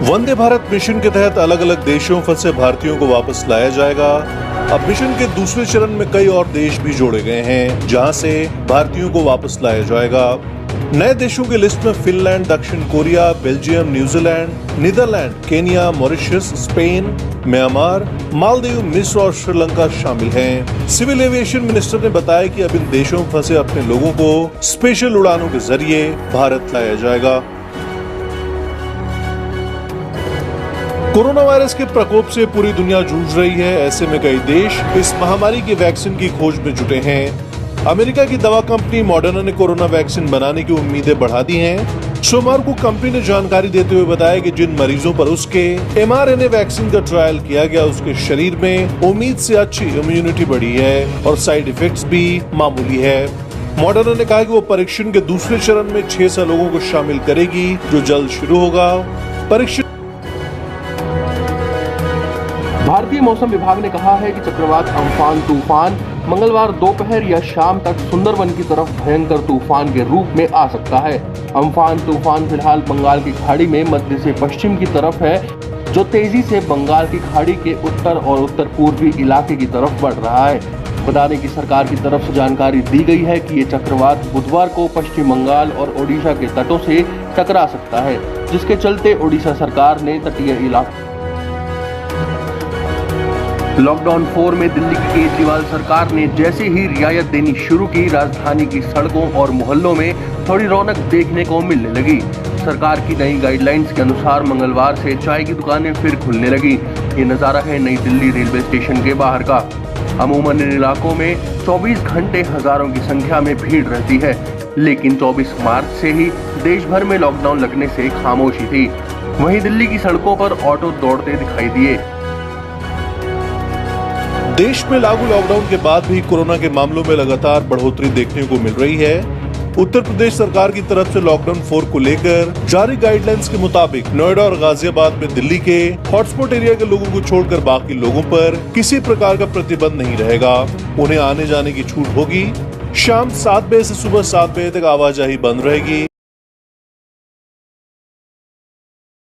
Vande Bharat mission के तहत अलग अलग देशों में फंसे भारतीयों को वापस लाया जाएगा। अब मिशन के दूसरे चरण में कई और देश भी जोड़े गए हैं, जहां से भारतीयों को वापस लाया जाएगा। नए देशों की लिस्ट में फिनलैंड, दक्षिण Korea, Belgium, New Zealand, Netherlands, Kenya, Mauritius, Spain, Myanmar, Maldives, मिस्र और श्रीलंका शामिल हैं। सिविल एविएशन मिनिस्टर ने बताया कि अब इन देशों में फंसे अपने लोगों को स्पेशल उड़ानों के जरिए भारत लाया जाएगा। कोरोना वायरस के प्रकोप से पूरी दुनिया जूझ रही है। ऐसे में कई देश इस महामारी की वैक्सीन की खोज में जुटे हैं। अमेरिका की दवा कंपनी मॉडर्ना ने कोरोना वैक्सीन बनाने की उम्मीदें बढ़ा दी हैं। सोमवार को कंपनी ने जानकारी देते हुए बताया कि जिन मरीजों पर उसके mRNA वैक्सीन का ट्रायल किया गया, उसके शरीर में उम्मीद से अच्छी इम्यूनिटी बढ़ी है और साइड इफेक्ट्स भी मामूली है। मॉडर्ना ने कहा कि वो परीक्षण के दूसरे चरण में 600 लोगों को शामिल करेगी, जो जल्द शुरू होगा। परीक्षण भारतीय मौसम विभाग ने कहा है कि चक्रवात अम्फान तूफान मंगलवार दोपहर या शाम तक सुंदरबन की तरफ भयंकर तूफान के रूप में आ सकता है। अम्फान तूफान फिलहाल बंगाल की खाड़ी में मध्य से पश्चिम की तरफ है, जो तेजी से बंगाल की खाड़ी के उत्तर और उत्तर पूर्वी इलाके की तरफ बढ़ रहा है। बता दें कि सरकार की तरफ से जानकारी दी गई है कि ये चक्रवात बुधवार को पश्चिम बंगाल और ओडिशा के तटों से टकरा सकता है, जिसके चलते ओडिशा सरकार ने तटीय इलाकों लॉकडाउन 4 में दिल्ली की केजरीवाल सरकार ने जैसे ही रियायत देनी शुरू की, राजधानी की सड़कों और मोहल्लों में थोड़ी रौनक देखने को मिलने लगी। सरकार की नई गाइडलाइंस के अनुसार मंगलवार से चाय की दुकानें फिर खुलने लगी। ये नज़ारा है नई दिल्ली रेलवे स्टेशन के बाहर का। अमूमन इन इलाकों में 24 घंटे हजारों की संख्या में भीड़ रहती है, लेकिन 24 मार्च से ही देश भर में लॉकडाउन लगने से खामोशी थी। वहीं दिल्ली की सड़कों पर ऑटो दौड़ते दिखाई दिए। देश में लागू लॉकडाउन के बाद भी कोरोना के मामलों में लगातार बढ़ोतरी देखने को मिल रही है। उत्तर प्रदेश सरकार की तरफ से लॉकडाउन 4 को लेकर जारी गाइडलाइंस के मुताबिक नोएडा और गाजियाबाद में दिल्ली के हॉटस्पॉट एरिया के लोगों को छोड़कर बाकी लोगों पर किसी प्रकार का प्रतिबंध नहीं रहेगा। उन्हें आने जाने की छूट होगी। शाम 7 बजे से सुबह 7 बजे तक आवाजाही बंद रहेगी।